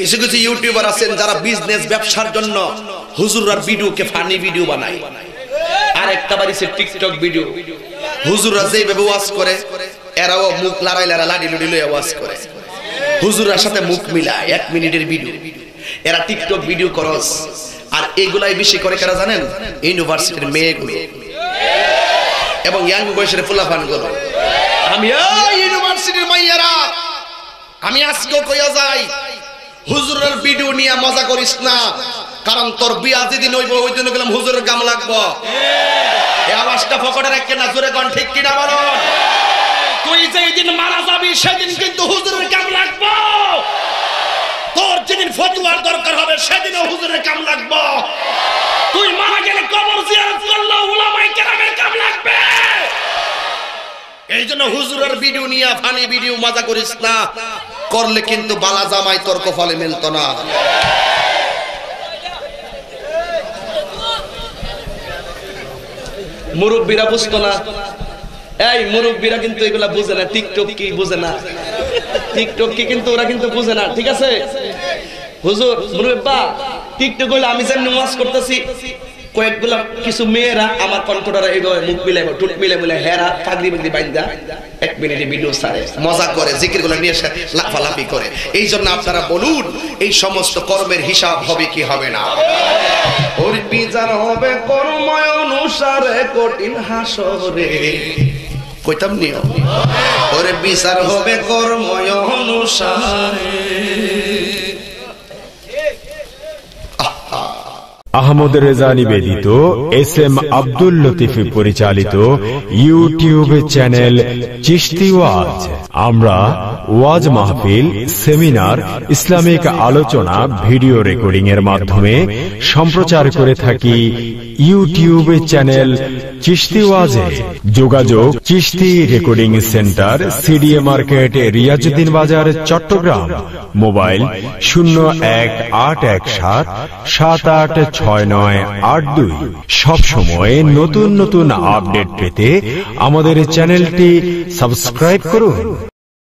কিছু কিছু ইউটিউবার আছেন যারা বিজনেস ব্যবসার জন্য হুজুররার ভিডিওকে ফানি ভিডিও বানায়। আর একটা বাড়িছে টিকটক ভিডিও, হুজুররা যেভাবে ওয়াজ করে এরাও মুখ লড়াই লড়া লাডি লুডি লইয়া ওয়াজ করে, হুজুরের সাথে মুখ মিলায় 1 মিনিটের ভিডিও। এরা টিকটক ভিডিও করস। আর এগুলাই বেশি করে কারা জানেন? ইউনিভার্সিটির মেয়েগুলো এবং ইয়াং বয়সের ফুলাফানগুলো। আমি এই ইউনিভার্সিটির মাইয়ারা, আমি আজকেও কইয়া যাই, হুজুরের ভিডিও নিয়ে মজা করিস না, কারণ তোর বিয়া যেদিন হইব ওই দিন গেলাম হুজুরের গাম লাগবো। এই আওয়াজটা ফকটে রাখেন না, জোরে কোন ঠিক কিনা বলুন। তুই যেদিন মারা যাবি সেদিন কিন্তু হুজুরের গাম লাগবো। তোর যেদিন ফতোয়ার দরকার হবে সেদিনও হুজুরের কাম লাগবে। তুই মারা গেলে কবর জিয়ারত করলে উলামায়ে কেরামের কাম লাগবে। এইজন্য হুজুরের ভিডিও নিয়ে ফানি ভিডিও মজা করিস না, করলে কিন্তু বালা জামাই তোর কপালে মিলতো না। মুরব্বিরা বুঝতো না, এই মুরব্বিরা কিন্তু এগুলা বুঝে না, টিকটক কি বুঝে না, টিকটক কি কিন্তু ওরা কিন্তু বুঝে না। ঠিক আছে হুজুর মুরব্বা, টিকটক হইলে আমি যেমন ওয়াজ করতেছি, কয়েকগুলা কিছু মেয়েরা আমার কণ্ঠটারা এইভাবে মুখ মিলাই টুট মিলে মিলে হেরা পাগড়ি পাগড়ি বাইন্দা 1 মিনিটে ভিডিও ছাড়ে, মজা করে, জিকিরগুলো নিয়ে লাফালাফি করে। এই জন্য আপনারা বলুন, এই সমস্ত কর্মের হিসাব হবে কি হবে না? ওর বিচার হবে কর্ম অনুসারে কঠিন হাসরে। কইতাম নিও, ওর বিচার হবে কর্ম অনুসারে। আহমদ রেজা নিবেদিত এসএম আব্দুল লতিফ পরিচালিত ইউটিউব চ্যানেল চিশতি ওয়াজ। আমরা ওয়াজ মাহফিল, সেমিনার, ইসলামিক আলোচনা ভিডিও রেকর্ডিং এর মাধ্যমে সম্প্রচার করে থাকি ইউটিউব চ্যানেল চিশতি ওয়াজে। যোগাযোগ Chishti recording centre, CDA market, Riazuddin বাজার, চট্টগ্রাম। মোবাইল 018177866982। সব সময় নতুন নতুন আপডেট পেতে আমাদের চ্যানেলটি সাবস্ক্রাইব করুন।